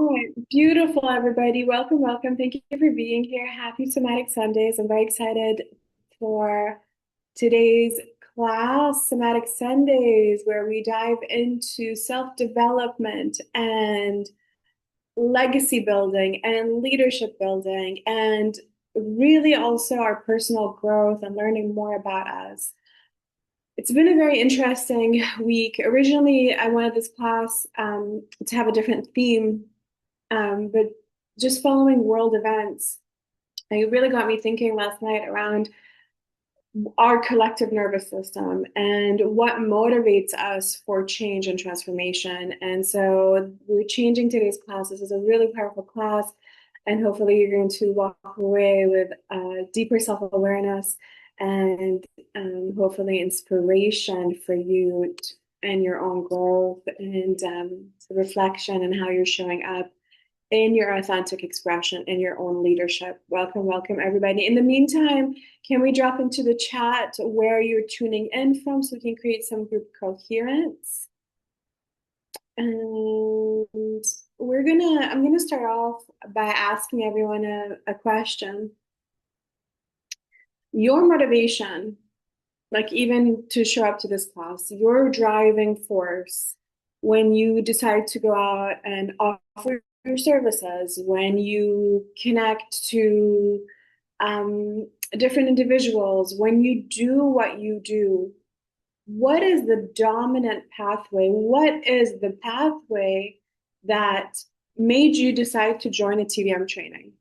right, beautiful, everybody. Welcome, welcome. Thank you for being here. Happy Somatic Sundays. I'm very excited for today's class, Somatic Sundays, where we dive into self-development and legacy building and leadership building, and really also our personal growth and learning more about us. It's been a very interesting week. Originally, I wanted this class to have a different theme, but just following world events, it really got me thinking last night around our collective nervous system and what motivates us for change and transformation. And so we're changing today's class. This is a really powerful class, and hopefully you're going to walk away with deeper self-awareness and hopefully inspiration for you and your own growth and reflection and how you're showing up in your authentic expression, in your own leadership. Welcome, welcome, everybody. In the meantime, can we drop into the chat where you're tuning in from so we can create some group coherence? And I'm gonna start off by asking everyone a question. Your motivation, like even to show up to this class, your driving force when you decide to go out and offer your services, when you connect to different individuals, when you do what you do, what is the dominant pathway? What is the pathway that made you decide to join a TVM training?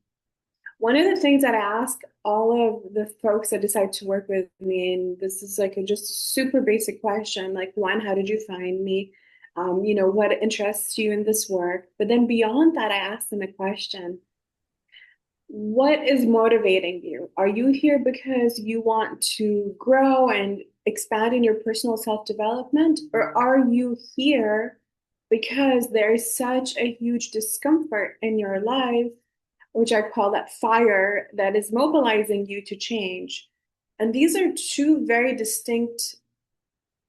One of the things that I ask all of the folks that decide to work with me, and this is like a just super basic question, like one, how did you find me? What interests you in this work? But then beyond that, I ask them a question. What is motivating you? Are you here because you want to grow and expand in your personal self-development? Or are you here because there's such a huge discomfort in your life, which I call that fire, that is mobilizing you to change? And these are two very distinct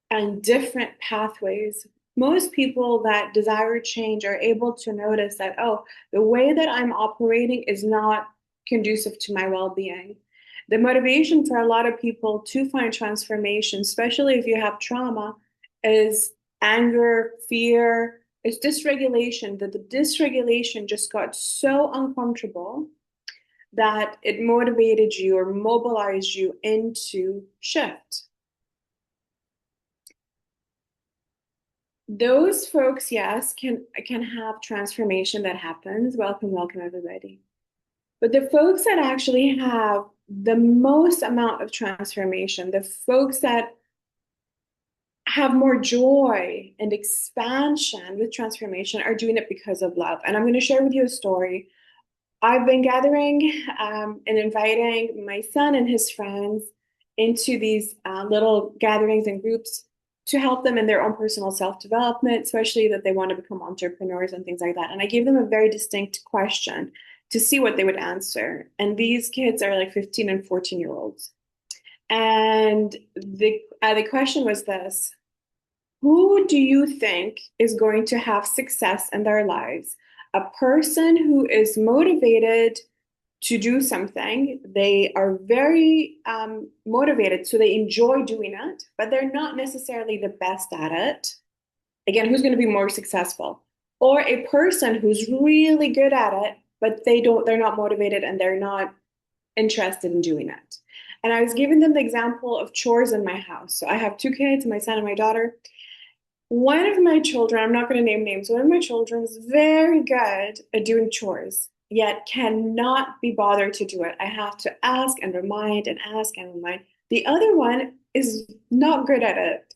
and different pathways. Most people that desire change are able to notice that, oh, the way that I'm operating is not conducive to my well-being. The motivation for a lot of people to find transformation, especially if you have trauma, is anger, fear, it's dysregulation, that the dysregulation just got so uncomfortable that it motivated you or mobilized you into shift. Those folks, yes, can have transformation that happens. Welcome, welcome, everybody. But the folks that actually have the most amount of transformation, the folks that have more joy and expansion with transformation, are doing it because of love. And I'm going to share with you a story. I've been gathering and inviting my son and his friends into these little gatherings and groups to help them in their own personal self-development, especially that they want to become entrepreneurs and things like that. And I gave them a very distinct question to see what they would answer. And these kids are like 15 and 14-year-olds. And the question was this: who do you think is going to have success in their lives? A person who is motivated to do something, they are very motivated, so they enjoy doing it, but they're not necessarily the best at it. Again, who's going to be more successful? Or a person who's really good at it, but they're not motivated and they're not interested in doing it. And I was giving them the example of chores in my house. So I have two kids, my son and my daughter. One of my children, I'm not going to name names, one of my children is very good at doing chores, yet cannot be bothered to do it. I have to ask and remind and ask and remind. The other one is not good at it,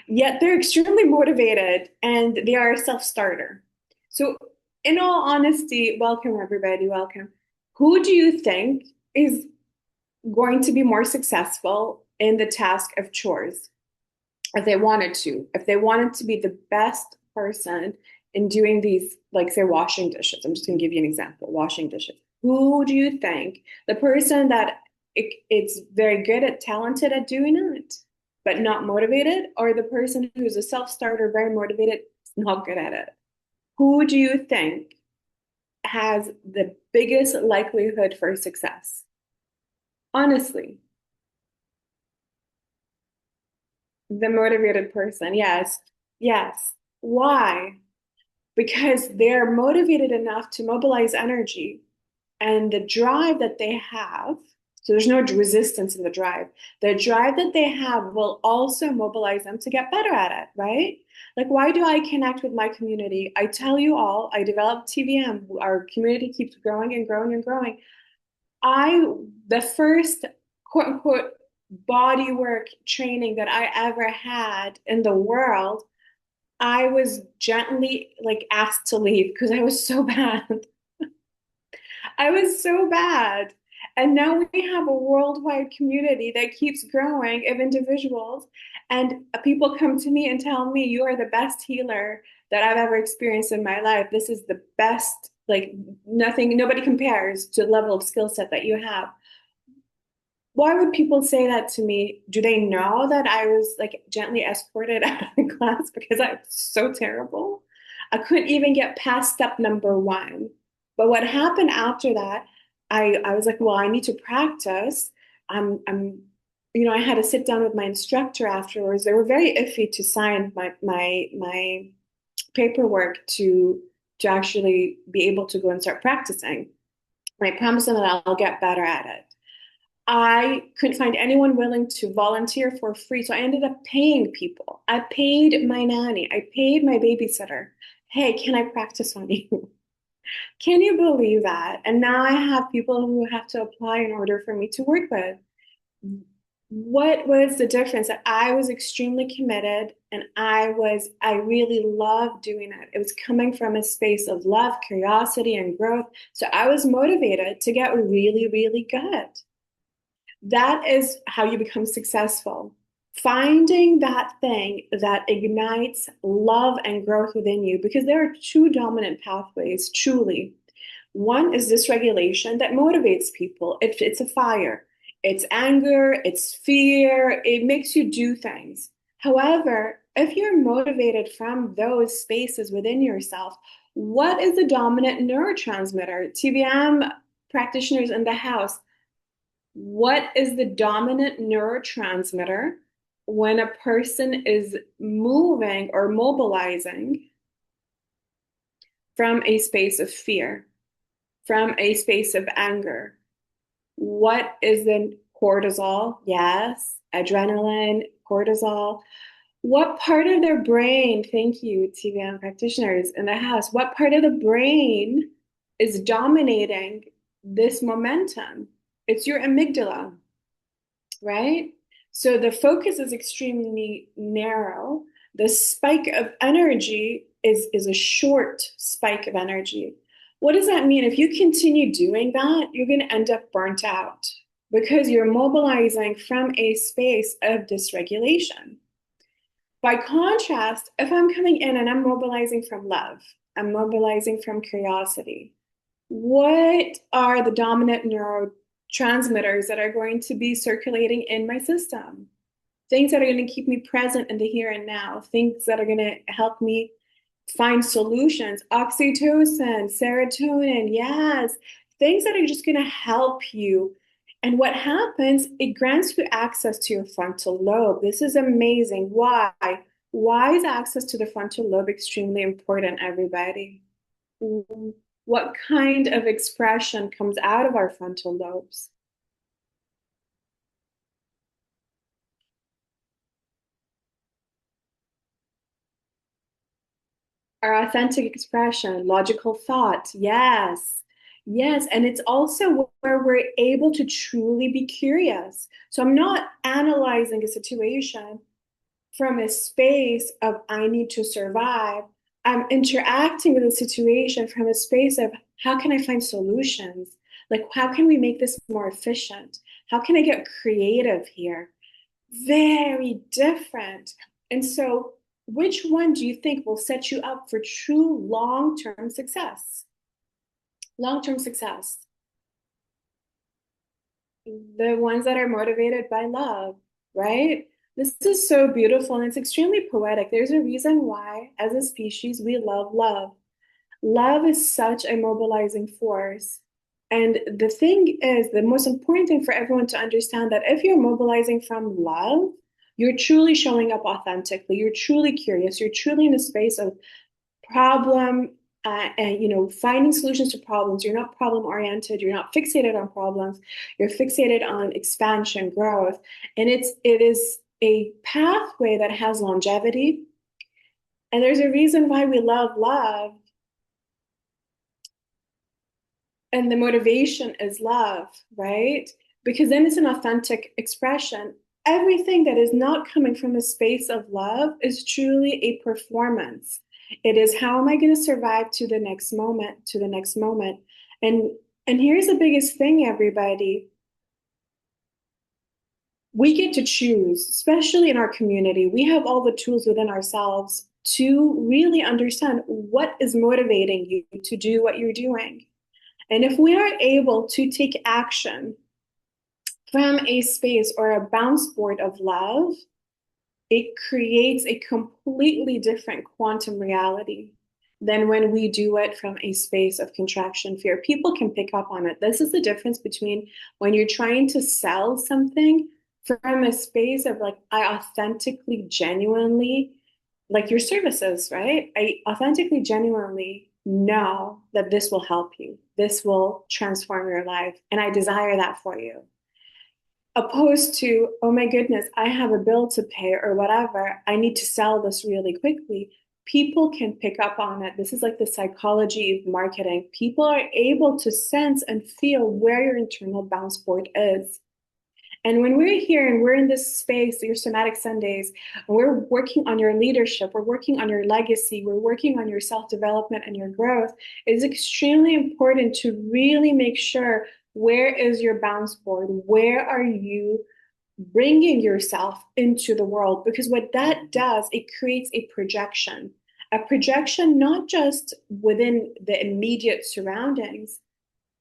yet they're extremely motivated and they are a self-starter. So, in all honesty, welcome everybody, welcome. Who do you think is going to be more successful in the task of chores? If they wanted to be the best person in doing these, like say washing dishes, I'm just going to give you an example, washing dishes. Who do you think, the person that it's very good at, talented at doing it, but not motivated, or the person who's a self-starter, very motivated, not good at it? Who do you think has the biggest likelihood for success? Honestly, the motivated person. Yes. Yes. Why? Because they're motivated enough to mobilize energy and the drive that they have. So there's no resistance in the drive. The drive that they have will also mobilize them to get better at it, right? Like, why do I connect with my community? I tell you all, I developed TVM. Our community keeps growing and growing and growing. The first quote unquote body work training that I ever had in the world, I was gently like asked to leave because I was so bad. I was so bad. And now we have a worldwide community that keeps growing of individuals. And people come to me and tell me, you are the best healer that I've ever experienced in my life. This is the best, like nothing, nobody compares to the level of skill set that you have. Why would people say that to me? Do they know that I was like gently escorted out of the class because I was so terrible? I couldn't even get past step number one. But what happened after that, I was like, well, I need to practice. I'm, I had to sit down with my instructor afterwards. They were very iffy to sign my paperwork to actually be able to go and start practicing. And I promised them that I'll get better at it. I couldn't find anyone willing to volunteer for free. So I ended up paying people. I paid my nanny. I paid my babysitter. Hey, can I practice on you? Can you believe that? And now I have people who have to apply in order for me to work with. What was the difference? That I was extremely committed and I really loved doing it. It was coming from a space of love, curiosity, and growth. So I was motivated to get really, really good. That is how you become successful. Finding that thing that ignites love and growth within you, because there are two dominant pathways, truly. One is dysregulation that motivates people. It's a fire, it's anger, it's fear, it makes you do things. However, if you're motivated from those spaces within yourself, what is the dominant neurotransmitter? TBM practitioners in the house, what is the dominant neurotransmitter when a person is moving or mobilizing from a space of fear, from a space of anger? What is the cortisol? Yes, adrenaline, cortisol. What part of their brain, thank you, TVM practitioners in the house, what part of the brain is dominating this momentum? It's your amygdala, right? So the focus is extremely narrow. The spike of energy is a short spike of energy. What does that mean? If you continue doing that, you're going to end up burnt out because you're mobilizing from a space of dysregulation. By contrast, if I'm coming in and I'm mobilizing from love, I'm mobilizing from curiosity, what are the dominant neurotransmitters that are going to be circulating in my system? Things that are going to keep me present in the here and now, things that are going to help me find solutions. Oxytocin, serotonin, yes, things that are just going to help you. And what happens, it grants you access to your frontal lobe. This is amazing. Why? Why is access to the frontal lobe extremely important, everybody? What kind of expression comes out of our frontal lobes? Our authentic expression, logical thought. Yes. Yes. And it's also where we're able to truly be curious. So I'm not analyzing a situation from a space of I need to survive. I'm interacting with the situation from a space of how can I find solutions? Like, how can we make this more efficient? How can I get creative here? Very different. And so, which one do you think will set you up for true long-term success? Long-term success. The ones that are motivated by love, right? This is so beautiful and it's extremely poetic. There's a reason why, as a species, we love love. Love is such a mobilizing force. And the thing is, the most important thing for everyone to understand that if you're mobilizing from love, you're truly showing up authentically. You're truly curious. You're truly in a space of problem and finding solutions to problems. You're not problem oriented. You're not fixated on problems. You're fixated on expansion, growth, and it is a pathway that has longevity. And there's a reason why we love love, and the motivation is love, right? Because then it's an authentic expression. Everything that is not coming from a space of love is truly a performance. It is, how am I going to survive to the next moment, to the next moment? And and here's the biggest thing, everybody. We get to choose, especially in our community. We have all the tools within ourselves to really understand what is motivating you to do what you're doing. And if we are able to take action from a space or a bounce board of love, it creates a completely different quantum reality than when we do it from a space of contraction fear. People can pick up on it. This is the difference between when you're trying to sell something from a space of like, I authentically, genuinely, like your services, right? I authentically, genuinely know that this will help you. This will transform your life. And I desire that for you, opposed to, oh my goodness, I have a bill to pay or whatever. I need to sell this really quickly. People can pick up on it. This is like the psychology of marketing. People are able to sense and feel where your internal bounce board is. And when we're here and we're in this space, your somatic Sundays, we're working on your leadership, we're working on your legacy, we're working on your self-development and your growth, it's extremely important to really make sure, where is your bounce board? Where are you bringing yourself into the world? Because what that does, it creates a projection not just within the immediate surroundings,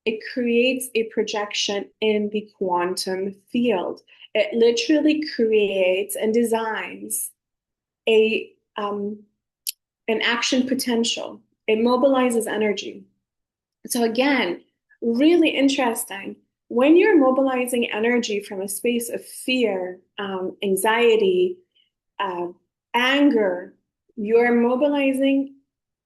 it creates a projection in the quantum field. It literally creates and designs a an action potential. It mobilizes energy. So again, really interesting. When you're mobilizing energy from a space of fear, anxiety, uh, anger, you're mobilizing.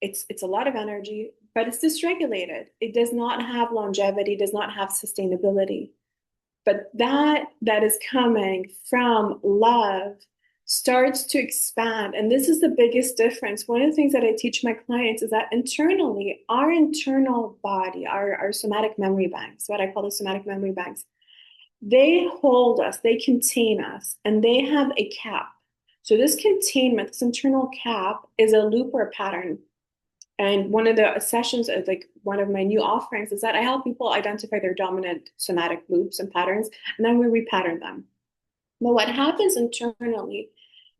It's a lot of energy, but it's dysregulated. It does not have longevity, does not have sustainability. But that is coming from love starts to expand. And this is the biggest difference. One of the things that I teach my clients is that internally, our internal body, our somatic memory banks, what I call the somatic memory banks, they hold us, they contain us, and they have a cap. So this containment, this internal cap, is a loop or a pattern. And one of the sessions of like one of my new offerings is that I help people identify their dominant somatic loops and patterns, and then we repattern them. But what happens internally,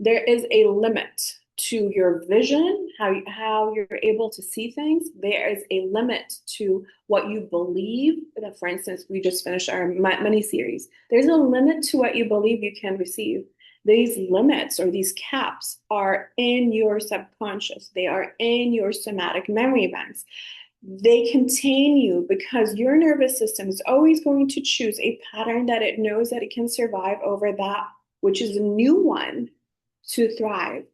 there is a limit to your vision, how you're able to see things. There is a limit to what you believe. For instance, we just finished our money series. There's a limit to what you believe you can receive. These limits or these caps are in your subconscious. They are in your somatic memory banks. They contain you because your nervous system is always going to choose a pattern that it knows that it can survive over that, which is a new one, to thrive.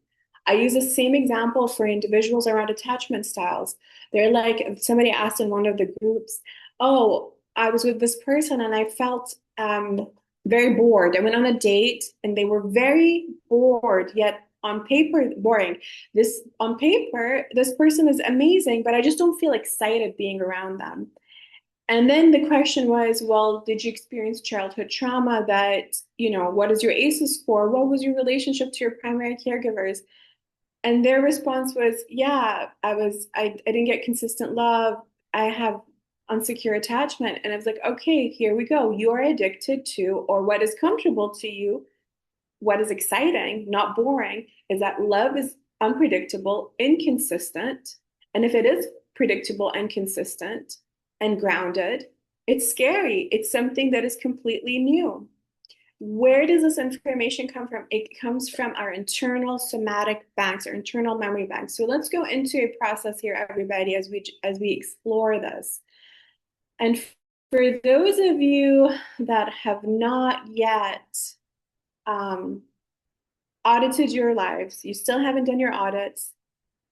I use the same example for individuals around attachment styles. They're like, somebody asked in one of the groups, oh, I was with this person and I felt very bored. I went on a date and they were very bored, yet on paper, boring. This on paper, this person is amazing, but I just don't feel excited being around them. And then the question was, well, did you experience childhood trauma that, what is your ACEs score? What was your relationship to your primary caregivers? And their response was, yeah, I didn't get consistent love. I have unsecure attachment. And I was like, okay, here we go. You are addicted to, or what is comfortable to you, what is exciting, not boring, is that love is unpredictable, inconsistent. And if it is predictable and consistent and grounded, it's scary. It's something that is completely new. Where does this information come from? It comes from our internal somatic banks, our internal memory banks. So let's go into a process here, everybody, as we explore this. And for those of you that have not yet um, audited your lives, you still haven't done your audits.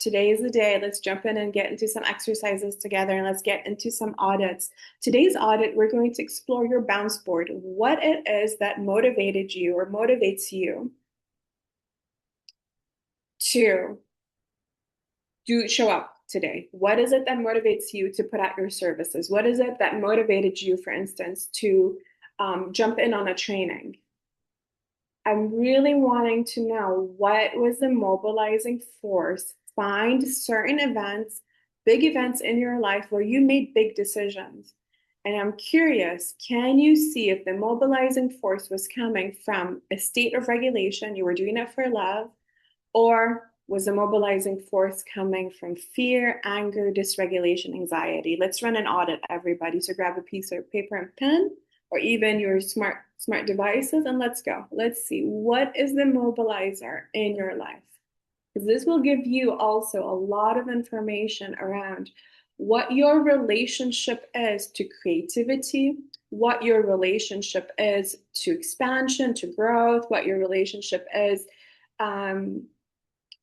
Today is the day. Let's jump in and get into some exercises together and let's get into some audits. Today's audit, we're going to explore your bounce board, what it is that motivated you or motivates you to show up today. What is it that motivates you to put out your services? What is it that motivated you, for instance, to jump in on a training? I'm really wanting to know what was the mobilizing force. Find certain events, big events in your life where you made big decisions. And I'm curious, can you see if the mobilizing force was coming from a state of regulation, you were doing it for love, or was the mobilizing force coming from fear, anger, dysregulation, anxiety? Let's run an audit, everybody. So grab a piece of paper and pen, or even your smart devices, and let's go. Let's see, what is the mobilizer in your life? Because this will give you also a lot of information around what your relationship is to creativity, what your relationship is to expansion, to growth, what your relationship is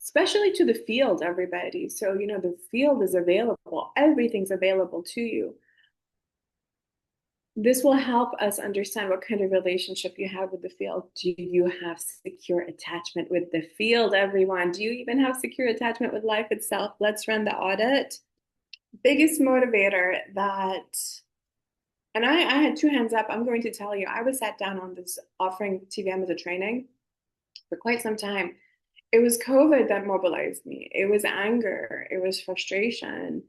especially to the field, everybody. So, the field is available, everything's available to you. This will help us understand what kind of relationship you have with the field. Do you have secure attachment with the field, everyone? Do you even have secure attachment with life itself? Let's run the audit. Biggest motivator that, and I had two hands up. I'm going to tell you, I was sat down on this offering TVM as a training for quite some time. It was COVID that mobilized me. It was anger. It was frustration.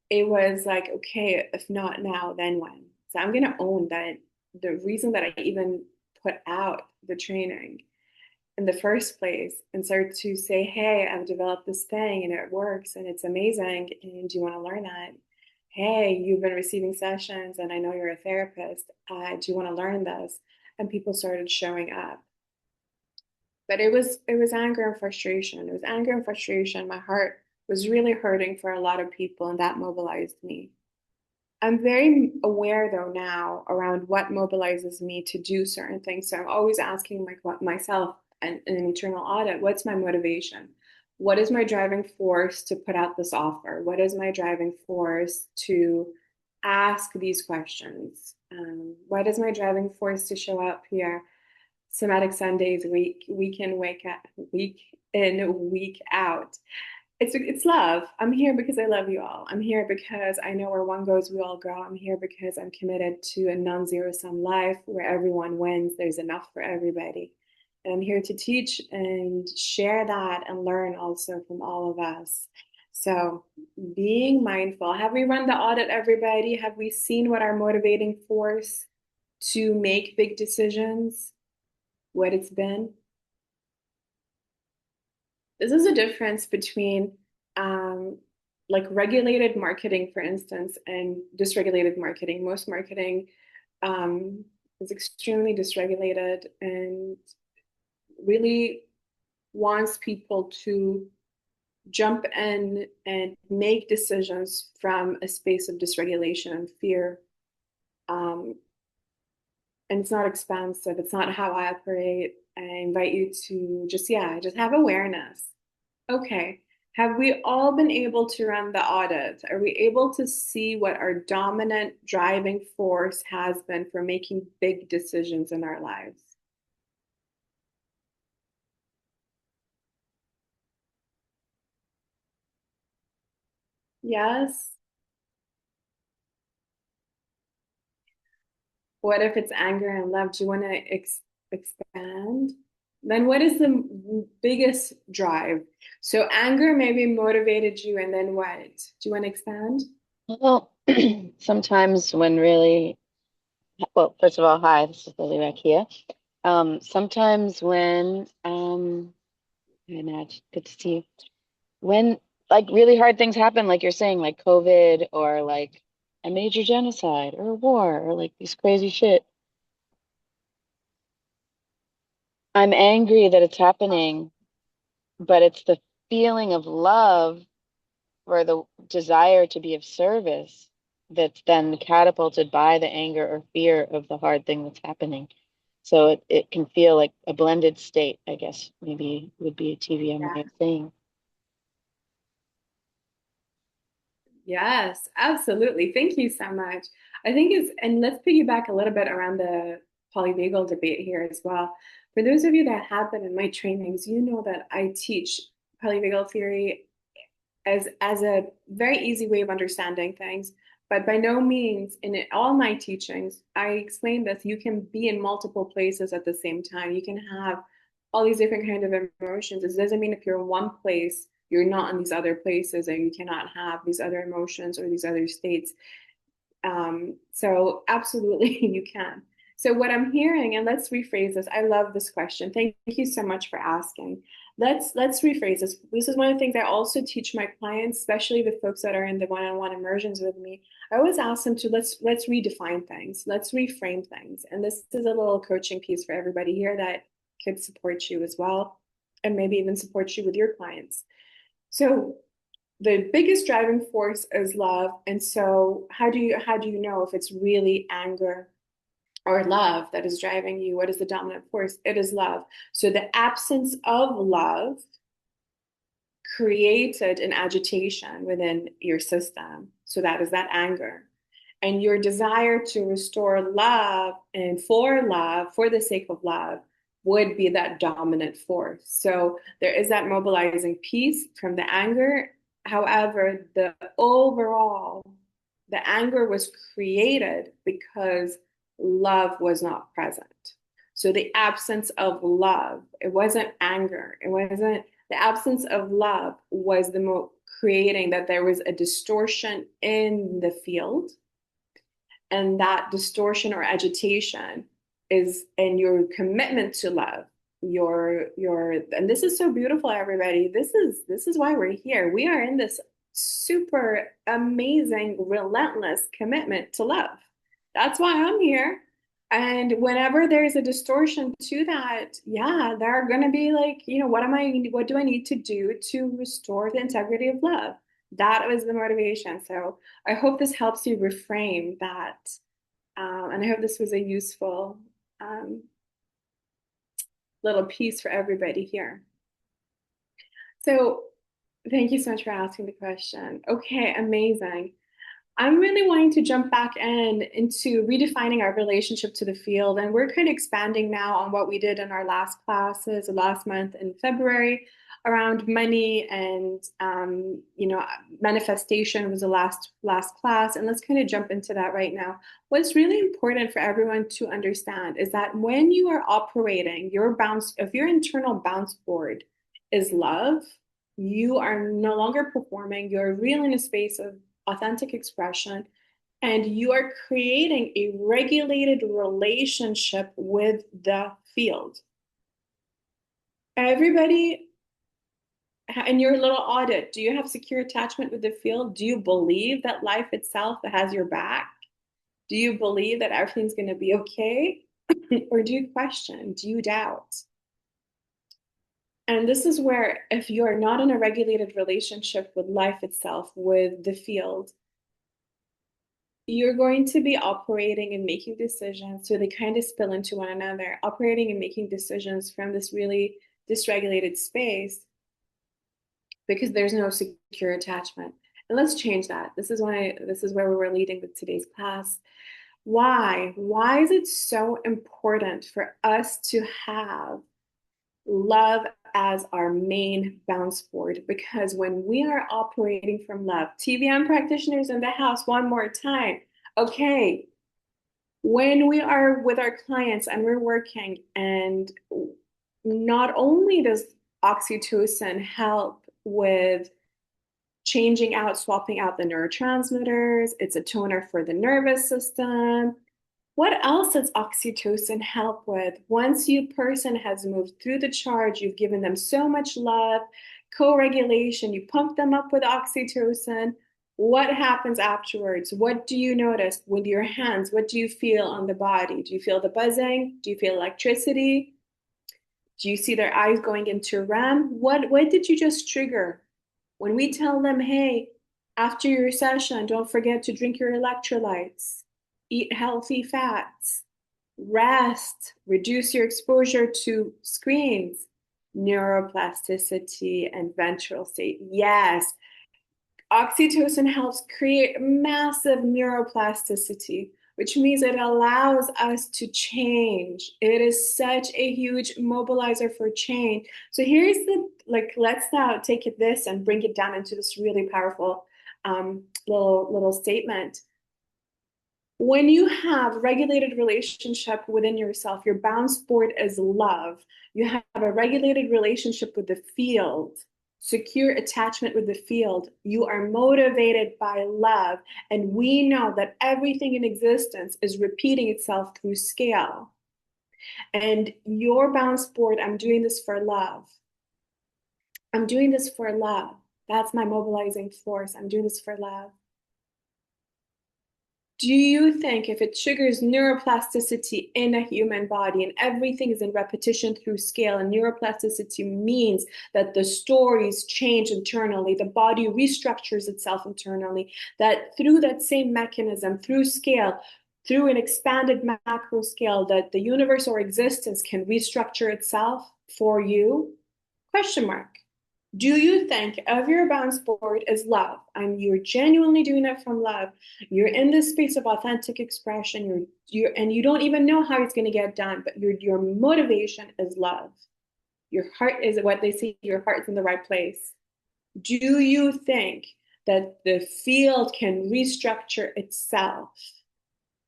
It was like, okay, if not now, then when? So I'm going to own that the reason that I even put out the training in the first place and start to say, hey, I've developed this thing and it works and it's amazing. And do you want to learn that? Hey, you've been receiving sessions and I know you're a therapist. Do you want to learn this? And people started showing up. But it was anger and frustration. It was anger and frustration. My heart was really hurting for a lot of people, and that mobilized me. I'm very aware though now around what mobilizes me to do certain things. So I'm always asking myself an internal audit, what's my motivation? What is my driving force to put out this offer? What is my driving force to ask these questions? What is my driving force to show up here? Somatic Sundays, week in, week in, week out. It's love. I'm here because I love you all. I'm here because I know where one goes, we all go. I'm here because I'm committed to a non-zero sum life where everyone wins. There's enough for everybody. And I'm here to teach and share that and learn also from all of us. So being mindful. Have we run the audit, everybody? Have we seen what our motivating force to make big decisions? What it's been? This is a difference between um, like regulated marketing, for instance, and dysregulated marketing. Most marketing um, is extremely dysregulated and really wants people to jump in and make decisions from a space of dysregulation and fear. Um, and it's not expansive. It's not how I operate. I invite you to just have awareness. Okay. Have we all been able to run the audit? Are we able to see what our dominant driving force has been for making big decisions in our lives? Yes. What if it's anger and love? Do you want to expand? Then what is the biggest drive? So anger maybe motivated you, and then what? Do you want to expand? Well, sometimes when really, well, first of all, hi, this is Lily Rack here. Sometimes when, hi Madge, good to see you. When like really hard things happen, like you're saying, like COVID or like a major genocide or a war or like these crazy shit. I'm angry that it's happening, but it's the feeling of love or the desire to be of service that's then catapulted by the anger or fear of the hard thing that's happening. So it can feel like a blended state, I guess, maybe would be a TVM way of saying. Yes, absolutely. Thank you so much. I think it's, and let's piggyback a little bit around the polyvagal debate here as well. For those of you that have been in my trainings, you know that I teach polyvagal theory as a very easy way of understanding things. But by no means in all my teachings, I explain that you can be in multiple places at the same time. You can have all these different kind of emotions. It doesn't mean if you're in one place, you're not in these other places and you cannot have these other emotions or these other states. So absolutely you can. So what I'm hearing, and let's rephrase this. I love this question. Thank you so much for asking. Let's rephrase this. This is one of the things I also teach my clients, especially the folks that are in the one-on-one immersions with me. I always ask them to let's redefine things. Let's reframe things. And this is a little coaching piece for everybody here that could support you as well, and maybe even support you with your clients. So the biggest driving force is love. And so how do you know if it's really anger or love that is driving you? What is the dominant force? It is love. So the absence of love created an agitation within your system. So that is that anger. And your desire to restore love and for love, for the sake of love, would be that dominant force. So there is that mobilizing piece from the anger. However, the anger was created because love was not present. So the absence of love, it wasn't anger. It wasn't the absence of love was creating that there was a distortion in the field, and that distortion or agitation is in your commitment to love, your and this is so beautiful, everybody. This is why we're here. We are in this super amazing relentless commitment to love. That's why I'm here. And whenever there's a distortion to that, yeah, there are going to be like, what do I need to do to restore the integrity of love? That was the motivation. So I hope this helps you reframe that. And I hope this was a useful um, little piece for everybody here. So thank you so much for asking the question. Okay, amazing. I'm really wanting to jump back into redefining our relationship to the field. And we're kind of expanding now on what we did in our last classes last month in February around money and manifestation was the last class. And let's kind of jump into that right now. What's really important for everyone to understand is that when you are operating if your internal bounce board is love, you are no longer performing, you're really in a space of authentic expression, and you are creating a regulated relationship with the field. Everybody, in your little audit, do you have secure attachment with the field? Do you believe that life itself has your back? Do you believe that everything's going to be okay? Or do you question? Do you doubt? And this is where, if you are not in a regulated relationship with life itself, with the field, you're going to be operating and making decisions. So they kind of spill into one another, operating and making decisions from this really dysregulated space because there's no secure attachment. And let's change that. This is where we were leading with today's class. Why? Why is it so important for us to have love as our main bounce board? Because when we are operating from love, TVM practitioners in the house, one more time. Okay, when we are with our clients and we're working, and not only does oxytocin help with changing out, swapping out the neurotransmitters, it's a toner for the nervous system. What else does oxytocin help with? Once you person has moved through the charge, you've given them so much love, co-regulation, you pump them up with oxytocin. What happens afterwards? What do you notice with your hands? What do you feel on the body? Do you feel the buzzing? Do you feel electricity? Do you see their eyes going into REM? What did you just trigger? When we tell them, hey, after your session, don't forget to drink your electrolytes, eat healthy fats, rest, reduce your exposure to screens, neuroplasticity and ventral state. Yes, oxytocin helps create massive neuroplasticity, which means it allows us to change. It is such a huge mobilizer for change. So here's the like, let's now take it this and bring it down into this really powerful little statement. When you have regulated relationship within yourself, your bounce board is love. You have a regulated relationship with the field, secure attachment with the field. You are motivated by love. And we know that everything in existence is repeating itself through scale. And your bounce board, I'm doing this for love. I'm doing this for love. That's my mobilizing force. I'm doing this for love. Do you think if it triggers neuroplasticity in a human body and everything is in repetition through scale, and neuroplasticity means that the stories change internally, the body restructures itself internally, that through that same mechanism, through scale, through an expanded macro scale, that the universe or existence can restructure itself for you? Question mark. Do you think of your bounce board as love and you're genuinely doing it from love? You're in this space of authentic expression. And you don't even know how it's going to get done, but your motivation is love. Your heart is what they say, your heart's in the right place. Do you think that the field can restructure itself?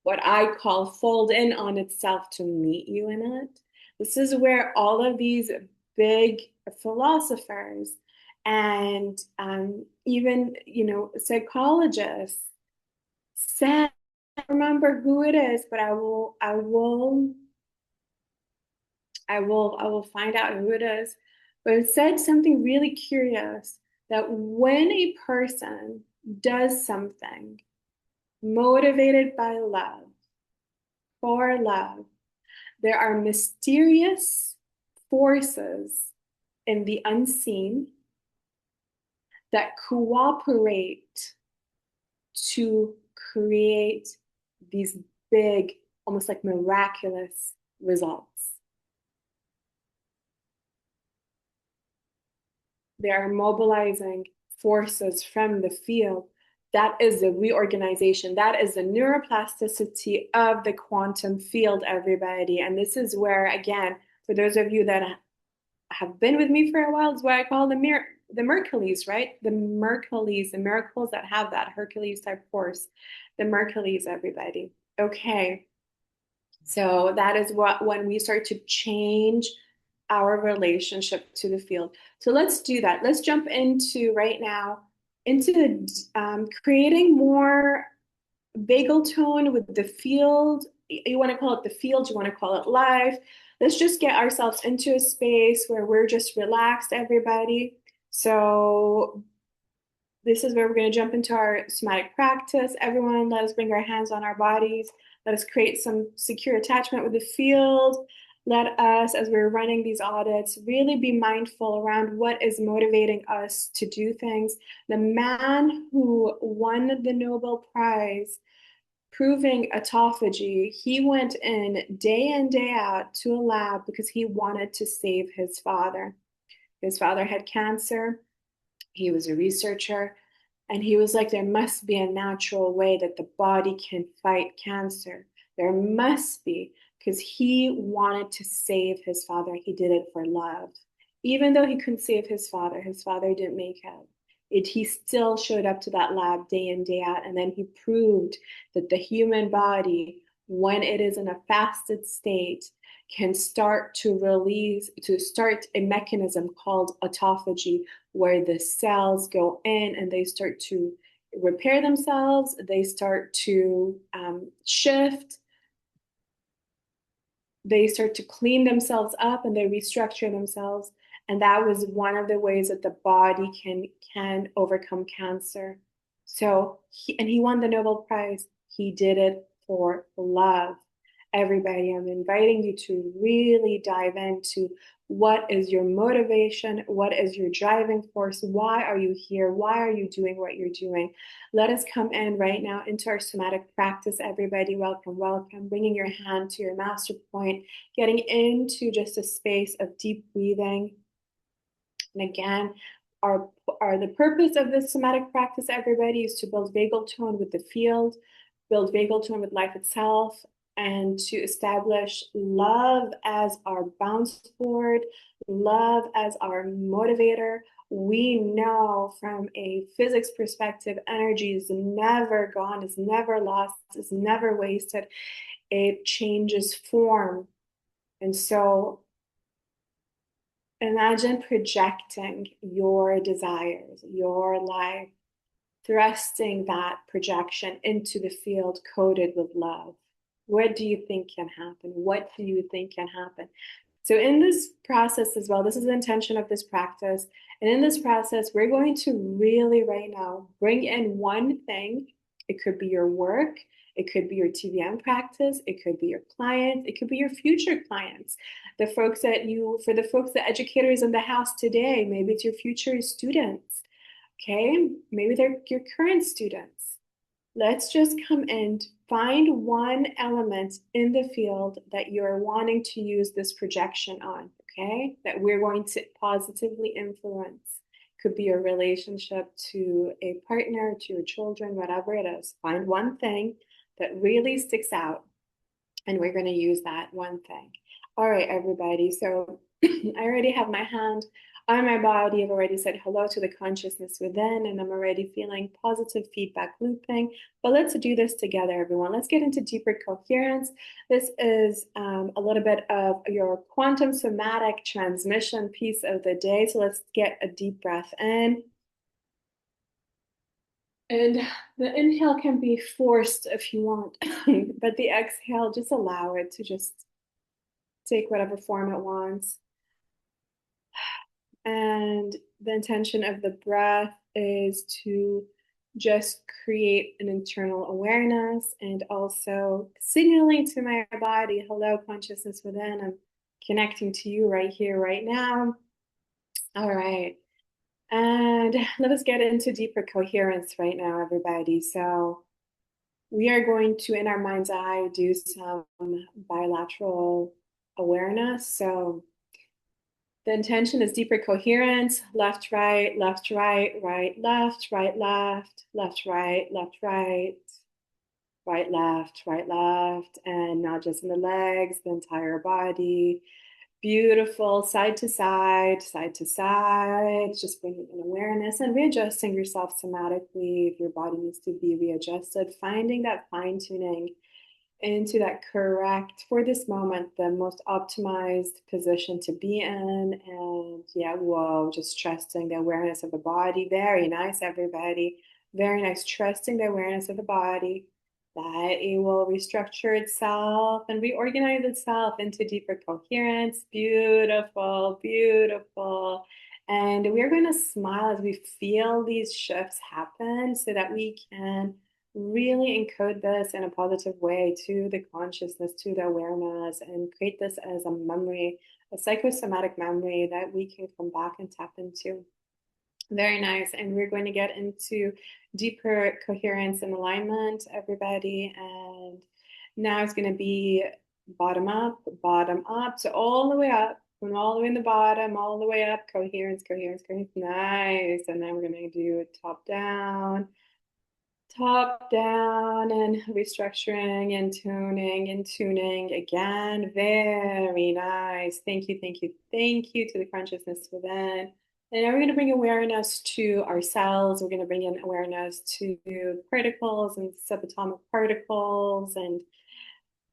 What I call fold in on itself to meet you in it. This is where all of these big philosophers and even psychologists said, I don't remember who it is, but I will find out who it is. But it said something really curious that when a person does something motivated by love, for love, there are mysterious forces in the unseen that cooperate to create these big, almost like miraculous results. They are mobilizing forces from the field. That is the reorganization. That is the neuroplasticity of the quantum field, everybody. And this is where, again, for those of you that have been with me for a while, is what I call the Mercules, right? The Mercules, the miracles that have that Hercules type force. The Mercules, everybody. Okay. So that is what when we start to change our relationship to the field. So let's do that. Let's jump into right now into creating more vagal tone with the field. You want to call it the field, you want to call it life. Let's just get ourselves into a space where we're just relaxed, everybody. So this is where we're going to jump into our somatic practice. Everyone, let us bring our hands on our bodies. Let us create some secure attachment with the field. Let us, as we're running these audits, really be mindful around what is motivating us to do things. The man who won the Nobel Prize proving autophagy, he went in day out to a lab because he wanted to save his father. His father had cancer. He was a researcher. And he was like, there must be a natural way that the body can fight cancer. There must be, because he wanted to save his father. He did it for love. Even though he couldn't save his father didn't make it. He still showed up to that lab day in, day out. And then he proved that the human body, when it is in a fasted state, can start to start a mechanism called autophagy, where the cells go in and they start to repair themselves, they start to shift, they start to clean themselves up, and they restructure themselves. And that was one of the ways that the body can overcome cancer. So he won the Nobel Prize. He did it for love. Everybody, I'm inviting you to really dive into What is your motivation? What is your driving force? Why are you here? Why are you doing what you're doing? Let us come in right now into our somatic practice, everybody. Welcome, welcome. Bringing your hand to your master point, getting into just a space of deep breathing. And again, our, the purpose of this somatic practice, everybody, is to build vagal tone with the field, build vagal tone with life itself, and to establish love as our bounce board, love as our motivator. We know from a physics perspective, energy is never gone, is never lost, is never wasted. It changes form. And so imagine projecting your desires, your life, thrusting that projection into the field coated with love. What do you think can happen? What do you think can happen? So, in this process as well, this is the intention of this practice. And in this process, we're going to really right now bring in one thing. It could be your work, it could be your TVM practice, it could be your clients, it could be your future clients. The folks that you, for the folks, the educators in the house today, maybe it's your future students. Okay, maybe they're your current students. Let's just come and find one element in the field that you're wanting to use this projection on, okay? That we're going to positively influence. Could be a relationship to a partner, to your children, whatever it is. Find one thing that really sticks out, and we're going to use that one thing. All right, everybody. So I already have my hand on my body. I've already said hello to the consciousness within, and I'm already feeling positive feedback looping. But let's do this together, everyone. Let's get into deeper coherence. This is a little bit of your quantum somatic transmission piece of the day. So let's get a deep breath in. And the inhale can be forced if you want, but the exhale, just allow it to just take whatever form it wants. And the intention of the breath is to just create an internal awareness and also signaling to my body, hello, consciousness within. I'm connecting to you right here, right now. All right. And let us get into deeper coherence right now, everybody. So we are going to, in our mind's eye, do some bilateral awareness. So the intention is deeper coherence, left, right, right, left, left, right, right, left, and not just in the legs, the entire body. Beautiful, side to side, just bringing in awareness and readjusting yourself somatically if your body needs to be readjusted, finding that fine tuning into that correct, for this moment, the most optimized position to be in. And yeah, whoa, just trusting the awareness of the body. Very nice, everybody. Very nice. Trusting the awareness of the body, that it will restructure itself and reorganize itself into deeper coherence. Beautiful, beautiful. And we're going to smile as we feel these shifts happen so that we can really encode this in a positive way to the consciousness, to the awareness, and create this as a memory, a psychosomatic memory that we can come back and tap into. Very nice. And we're going to get into deeper coherence and alignment, everybody. And now it's going to be bottom up, bottom up. So all the way up, from all the way in the bottom, all the way up, coherence, coherence, coherence. Nice. And then we're going to do top down, and restructuring and tuning again. Very nice. Thank you, thank you, thank you to the consciousness within. And now we're going to bring awareness to ourselves. We're going to bring in awareness to particles and subatomic particles and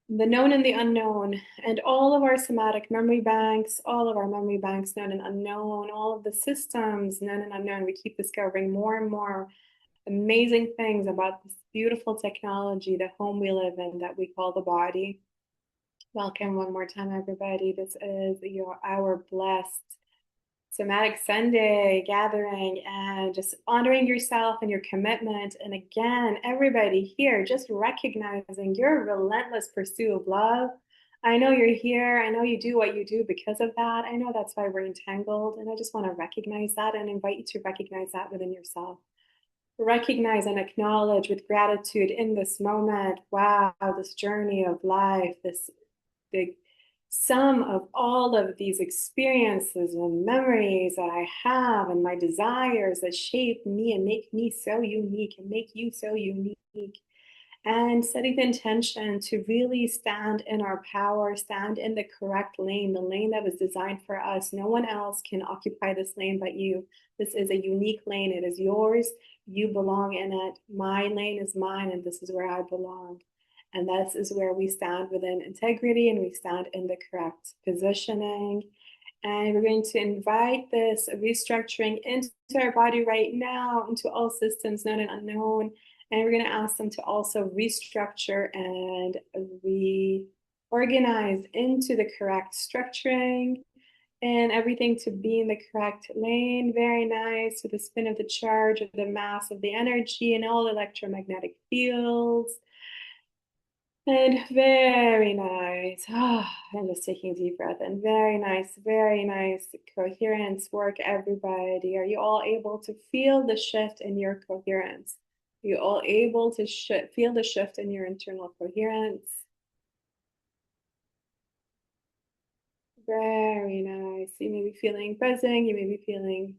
the known and the unknown, and all of our somatic memory banks, all of our memory banks, known and unknown, all of the systems, known and unknown. We keep discovering more and more amazing things about this beautiful technology, the home we live in that we call the body. Welcome one more time, everybody. This is our blessed Somatic Sunday gathering and just honoring yourself and your commitment. And again, everybody here, just recognizing your relentless pursuit of love. I know you're here. I know you do what you do because of that. I know that's why we're entangled. And I just want to recognize that and invite you to recognize that within yourself. Recognize and acknowledge with gratitude in this moment. Wow, this journey of life, this the sum of all of these experiences and memories that I have and my desires that shape me and make me so unique and make you so unique, and setting the intention to really stand in our power, stand in the correct lane, the lane that was designed for us. No one else can occupy this lane but you. This is a unique lane. It is yours. You belong in it. My lane is mine, and this is where I belong. And this is where we stand within integrity and we stand in the correct positioning. And we're going to invite this restructuring into our body right now, into all systems, known and unknown. And we're going to ask them to also restructure and reorganize into the correct structuring and everything to be in the correct lane. Very nice. With the spin of the charge, of the mass of the energy, and all electromagnetic fields. And very nice. I'm just taking a deep breath in. Very nice, very nice coherence work, everybody. Are you all able to feel the shift in your coherence? Are you all able to feel the shift in your internal coherence? Very nice. You may be feeling buzzing. You may be feeling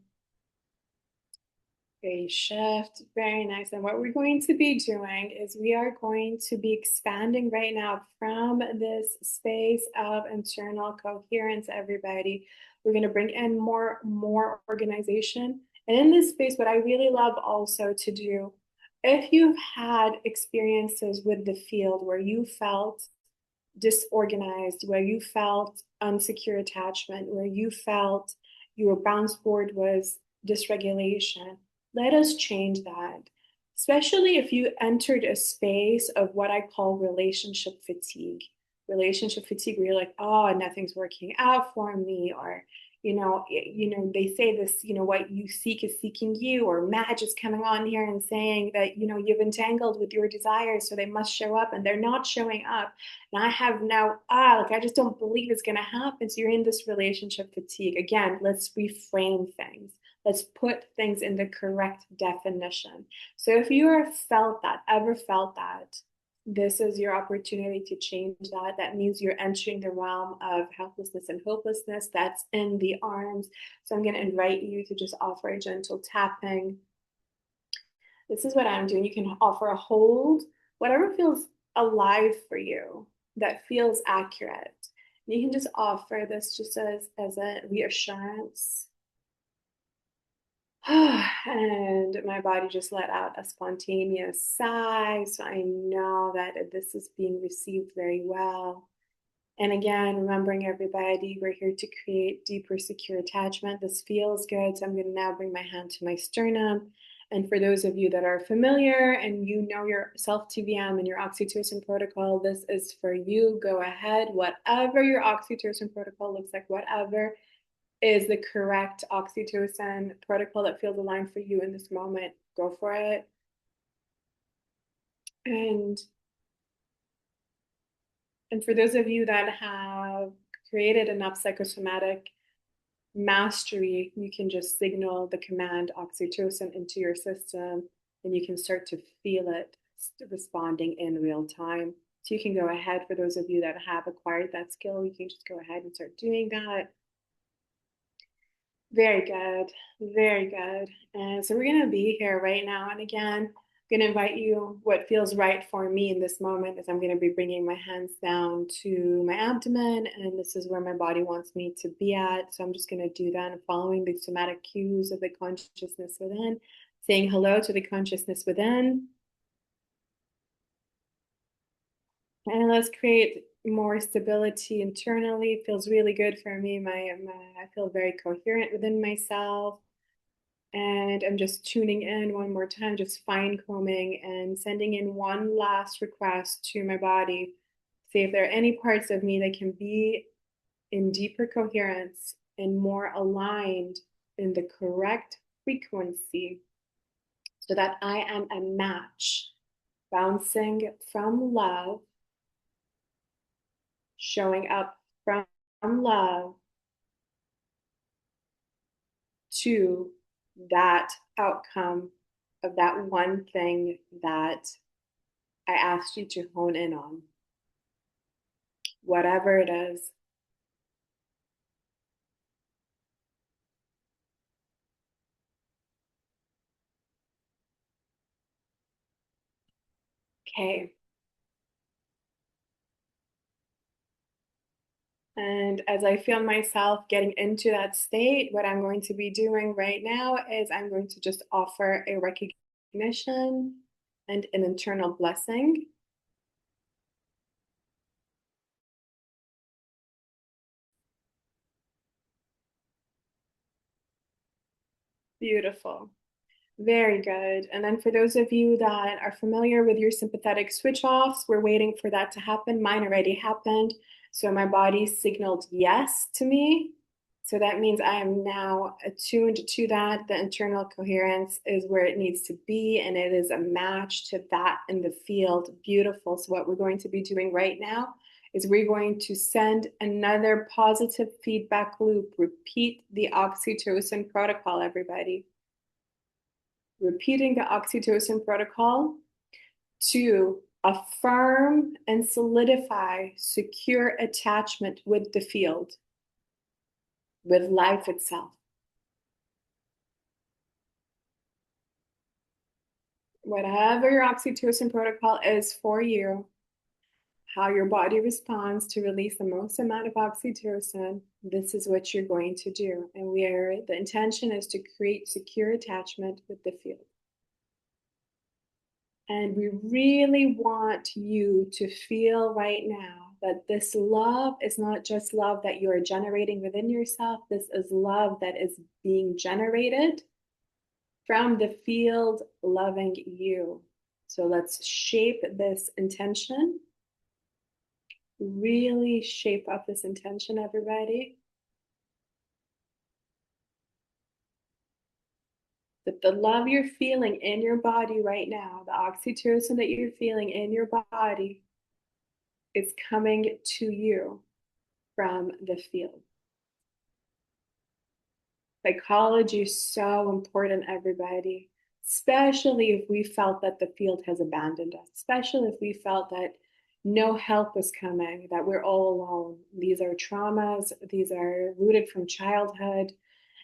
a shift. Very nice. And what we're going to be doing is we are going to be expanding right now from this space of internal coherence, everybody. We're going to bring in more organization. And in this space, what I really love also to do, if you've had experiences with the field where you felt disorganized, where you felt unsecure attachment, where you felt your bounce board was dysregulation, let us change that. Especially if you entered a space of what I call relationship fatigue. Relationship fatigue, where you're like, oh, nothing's working out for me, or they say this, what you seek is seeking you, or Madge is coming on here and saying that, you've entangled with your desires, so they must show up, and they're not showing up. And I have now, I just don't believe it's going to happen. So you're in this relationship fatigue. Again, let's reframe things. Let's put things in the correct definition. So if you ever felt that, this is your opportunity to change that. That means you're entering the realm of helplessness and hopelessness. That's in the arms. So I'm going to invite you to just offer a gentle tapping. This is what I'm doing. You can offer a hold, whatever feels alive for you, that feels accurate. You can just offer this just as a reassurance. And my body just let out a spontaneous sigh. So I know that this is being received very well. And again, remembering everybody, we're here to create deeper, secure attachment. This feels good. So I'm going to now bring my hand to my sternum. And for those of you that are familiar and you know your self TVM and your oxytocin protocol, this is for you. Go ahead. Whatever your oxytocin protocol looks like, whatever is the correct oxytocin protocol that feels aligned for you in this moment, go for it. And for those of you that have created enough psychosomatic mastery, you can just signal the command oxytocin into your system and you can start to feel it responding in real time. So you can go ahead, for those of you that have acquired that skill, you can just go ahead and start doing that. Very good. Very good. And so we're going to be here right now. And again, I'm going to invite you. What feels right for me in this moment is I'm going to be bringing my hands down to my abdomen. And this is where my body wants me to be at. So I'm just going to do that and following the somatic cues of the consciousness within, saying hello to the consciousness within. And let's create more stability internally. It feels really good for me. I feel very coherent within myself. And I'm just tuning in one more time, just fine combing and sending in one last request to my body. See if there are any parts of me that can be in deeper coherence and more aligned in the correct frequency so that I am a match, bouncing from love showing up from love to that outcome of that one thing that I asked you to hone in on, whatever it is. Okay. And as I feel myself getting into that state, what I'm going to be doing right now is I'm going to just offer a recognition and an internal blessing. Beautiful. Very good. And then for those of you that are familiar with your sympathetic switch offs, we're waiting for that to happen. Mine already happened. So my body signaled yes to me. So that means I am now attuned to that. The internal coherence is where it needs to be, and it is a match to that in the field. Beautiful. So what we're going to be doing right now is we're going to send another positive feedback loop. Repeat the oxytocin protocol, everybody. Repeating the oxytocin protocol to affirm and solidify secure attachment with the field, with life itself. Whatever your oxytocin protocol is for you, how your body responds to release the most amount of oxytocin, this is what you're going to do. And the intention is to create secure attachment with the field. And we really want you to feel right now that this love is not just love that you are generating within yourself. This is love that is being generated from the field loving you. So let's shape this intention. Really shape up this intention, everybody. That the love you're feeling in your body right now, the oxytocin that you're feeling in your body, is coming to you from the field. Psychology is so important, everybody, especially if we felt that the field has abandoned us, especially if we felt that no help was coming, that we're all alone. These are traumas, these are rooted from childhood.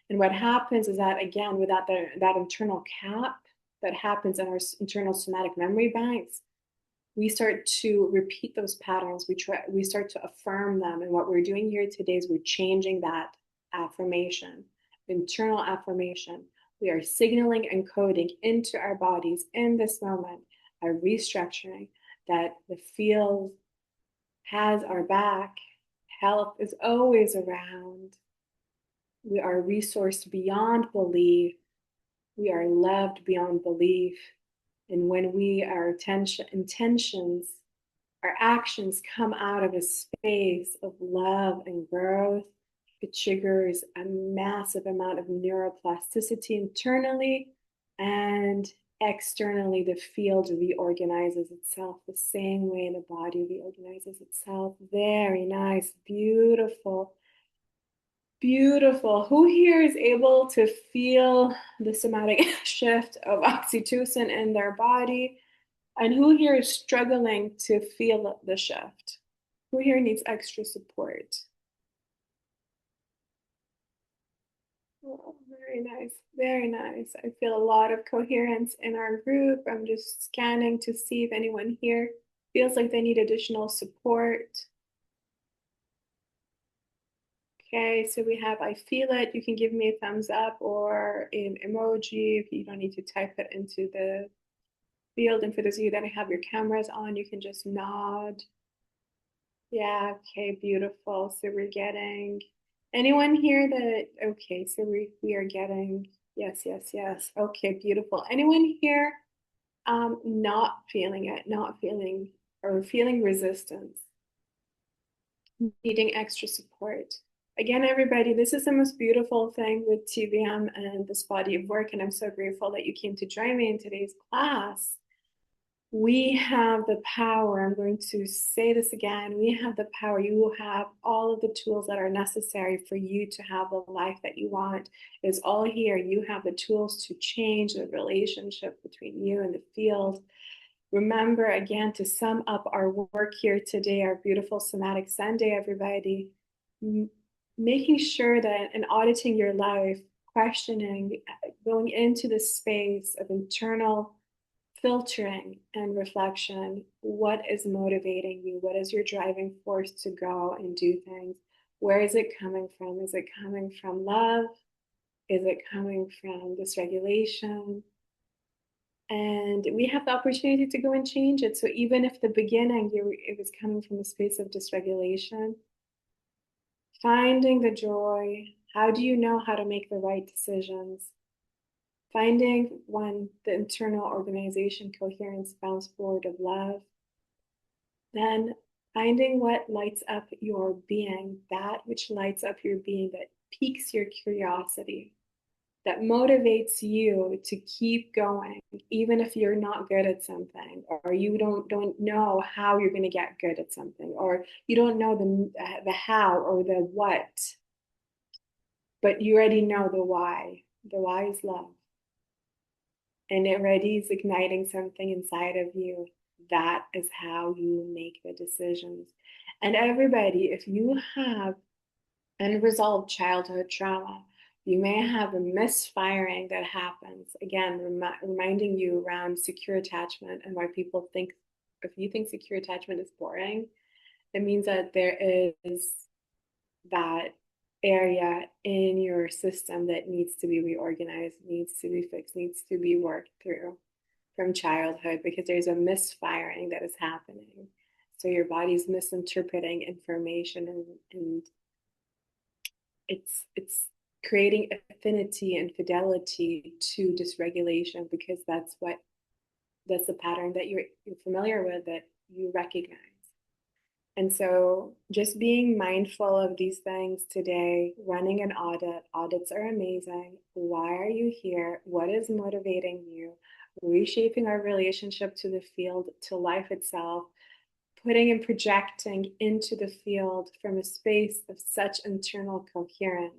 And what happens is that, again, without that internal cap that happens in our internal somatic memory banks, we start to repeat those patterns. We start to affirm them. And what we're doing here today is we're changing that affirmation, internal affirmation. We are signaling and coding into our bodies in this moment, a restructuring that the field has our back. Help is always around. We are resourced beyond belief. We are loved beyond belief. And when our intentions, our actions come out of a space of love and growth, it triggers a massive amount of neuroplasticity internally, and externally the field reorganizes itself the same way the body reorganizes itself. Very nice, beautiful. Beautiful. Who here is able to feel the somatic shift of oxytocin in their body? And who here is struggling to feel the shift? Who here needs extra support? Oh, very nice. Very nice. I feel a lot of coherence in our group. I'm just scanning to see if anyone here feels like they need additional support. Okay, so we have I feel it. You can give me a thumbs up or an emoji if you don't need to type it into the field. And for those of you that have your cameras on, you can just nod. Yeah, okay, beautiful. So we're getting anyone here that okay, so we are getting yes, yes, yes. Okay, beautiful. Anyone here not feeling it, not feeling or feeling resistance, needing extra support. Again, everybody, this is the most beautiful thing with TVM and this body of work, and I'm so grateful that you came to join me in today's class. We have the power. I'm going to say this again. We have the power. You have all of the tools that are necessary for you to have the life that you want. It's all here. You have the tools to change the relationship between you and the field. Remember, again, to sum up our work here today, our beautiful somatic Sunday, everybody, making sure that in auditing your life, questioning, going into the space of internal filtering and reflection. What is motivating you? What is your driving force to go and do things? Where is it coming from? Is it coming from love? Is it coming from dysregulation? And we have the opportunity to go and change it. So even if the beginning it was coming from a space of dysregulation, finding the joy. How do you know how to make the right decisions? Finding one, the internal organization, coherence, bounce board of love. Then finding what lights up your being, that which lights up your being, that piques your curiosity, that motivates you to keep going, even if you're not good at something, or you don't know how you're going to get good at something, or you don't know the how or the what, but you already know the why. The why is love. And it already is igniting something inside of you. That is how you make the decisions. And everybody, if you have unresolved childhood trauma, you may have a misfiring that happens. Again, reminding you around secure attachment and why people think if you think secure attachment is boring, it means that there is that area in your system that needs to be reorganized, needs to be fixed, needs to be worked through from childhood because there's a misfiring that is happening. So your body's misinterpreting information and it's creating affinity and fidelity to dysregulation because that's the pattern that you're familiar with that you recognize. And so just being mindful of these things today, running an audit, audits are amazing. Why are you here? What is motivating you? Reshaping our relationship to the field, to life itself, putting and projecting into the field from a space of such internal coherence,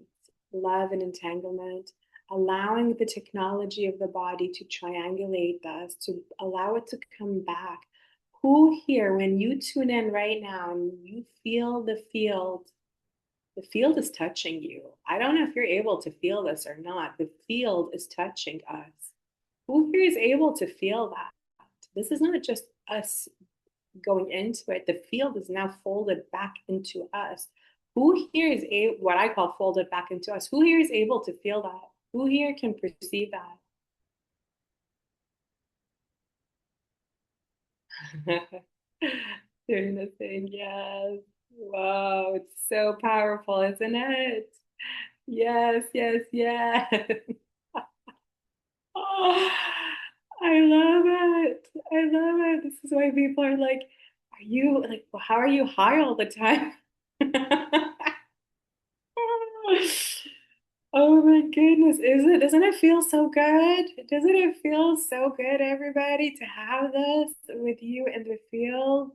love and entanglement, allowing the technology of the body to triangulate this, to allow it to come back. Who here, when you tune in right now and you feel the field is touching you. I don't know if you're able to feel this or not. The field is touching us. Who here is able to feel that? This is not just us going into it. The field is now folded back into us. Who here is what I call folded back into us? Who here is able to feel that? Who here can perceive that? Doing the thing, yes. Wow, it's so powerful, isn't it? Yes, yes, yes. Oh, I love it. I love it. This is why people are like, are you like, well, how are you high all the time? Oh my goodness. Doesn't it feel so good? Doesn't it feel so good, everybody, to have this with you in the field?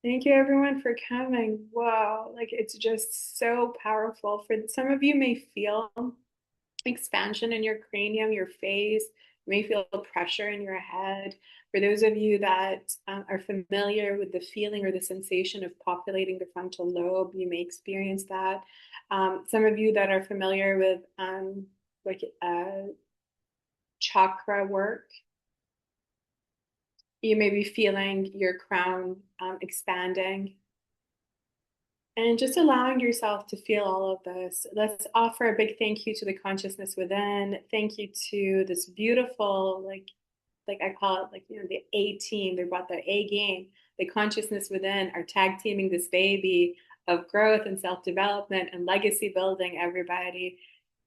Thank you everyone for coming. Wow, like it's just so powerful. For some of you may feel expansion in your cranium, your face. You may feel pressure in your head. For those of you that are familiar with the feeling or the sensation of populating the frontal lobe, you may experience that. Some of you that are familiar with like chakra work, you may be feeling your crown expanding and just allowing yourself to feel all of this. Let's offer a big thank you to the consciousness within. Thank you to this beautiful, like I call it, like, you know, the A team. They brought their A game. The consciousness within are tag teaming this baby of growth and self-development and legacy building, everybody.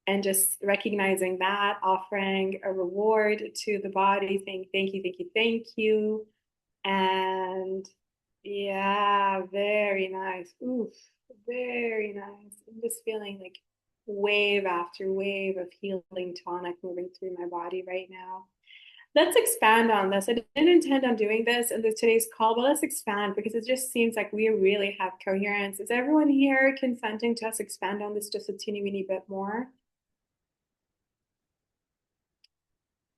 And just recognizing that, offering a reward to the body, saying thank you, thank you, thank you. And yeah, very nice. Oof, very nice. I'm just feeling like wave after wave of healing tonic moving through my body right now. let's expand on this. I didn't intend on doing this in today's call, but let's expand because it just seems like we really have coherence. Is everyone here consenting to us expand on this just a teeny weeny bit more?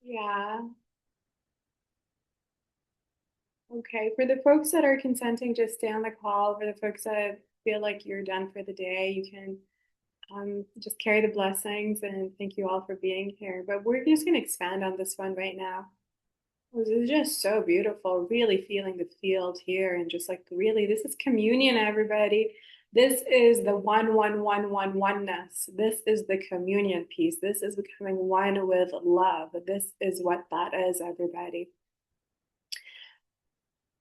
Yeah. Okay. For the folks that are consenting, just stay on the call. For the folks that feel like you're done for the day, you can just carry the blessings and thank you all for being here. But we're just going to expand on this one right now. This is just so beautiful, really feeling the field here and just like really, this is communion, everybody. This is the oneness. This is the communion piece. This is becoming one with love. This is what that is, everybody.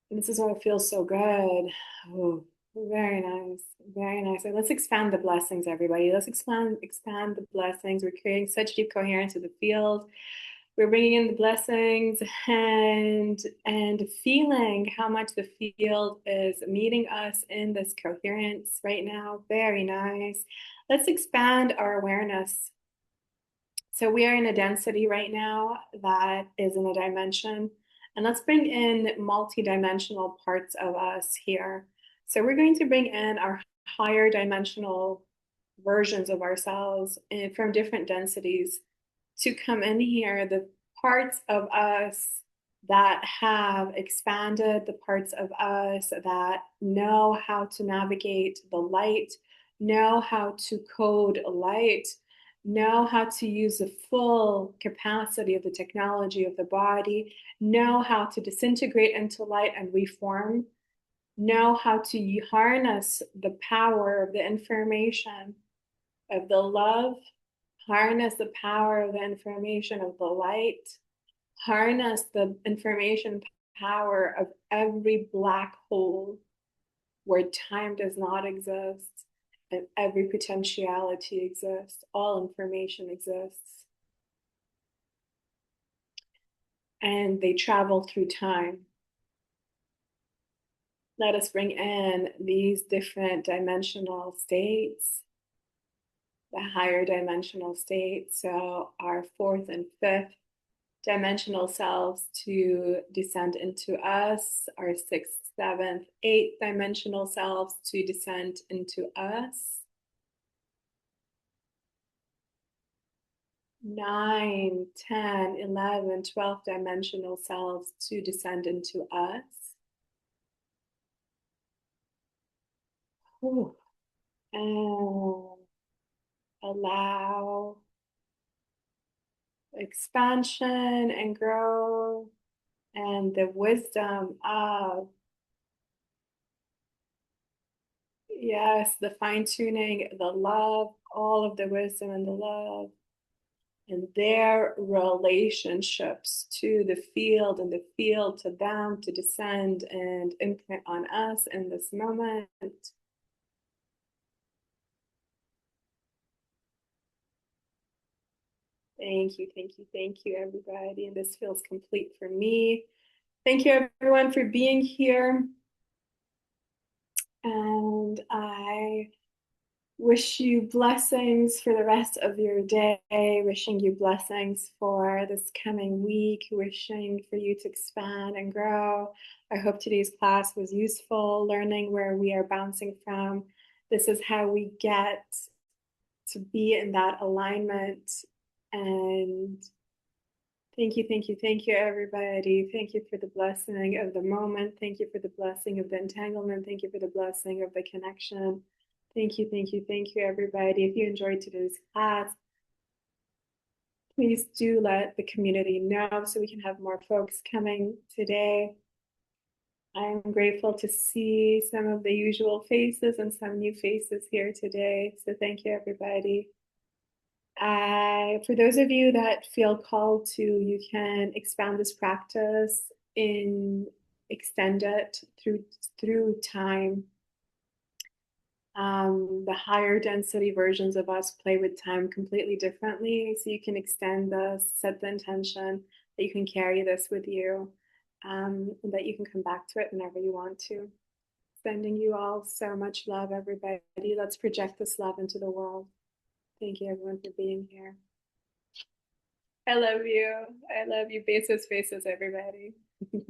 And this is why it feels so good. Oh, very nice. Very nice. And let's expand the blessings, everybody. Let's expand the blessings. We're creating such deep coherence with the field. We're bringing in the blessings and feeling how much the field is meeting us in this coherence right now. Very nice. Let's expand our awareness. So we are in a density right now that is in a dimension. And let's bring in multi-dimensional parts of us here. So we're going to bring in our higher dimensional versions of ourselves from different densities to come in here, the parts of us that have expanded, the parts of us that know how to navigate the light, know how to code light, know how to use the full capacity of the technology of the body, know how to disintegrate into light and reform, know how to harness the power of the information of the love, harness the power of the information of the light, harness the information power of every black hole where time does not exist and every potentiality exists, all information exists. And they travel through time. Let us bring in these different dimensional states, the higher dimensional states. So our fourth and fifth dimensional selves to descend into us, our sixth, seventh, eighth dimensional selves to descend into us, 9, 10, 11, 12 dimensional selves to descend into us. Whew. And allow expansion and growth and the wisdom of, yes, the fine tuning, the love, all of the wisdom and the love, and their relationships to the field and the field to them to descend and imprint on us in this moment. Thank you, thank you, thank you, everybody. And this feels complete for me. Thank you, everyone, for being here. And I wish you blessings for the rest of your day, wishing you blessings for this coming week, wishing for you to expand and grow. I hope today's class was useful, learning where we are bouncing from. This is how we get to be in that alignment. And thank you, everybody. Thank you for the blessing of the moment. Thank you for the blessing of the entanglement. Thank you for the blessing of the connection. Thank you, everybody. If you enjoyed today's class, please do let the community know so we can have more folks coming today. I'm grateful to see some of the usual faces and some new faces here today. So thank you, everybody. For those of you that feel called to, you can expand this practice in extend it through time. The higher density versions of us play with time completely differently. So you can extend this, set the intention that you can carry this with you, and that you can come back to it whenever you want to. Sending you all so much love, everybody. Let's project this love into the world. Thank you, everyone, for being here. I love you. I love you. Besos, besos, everybody.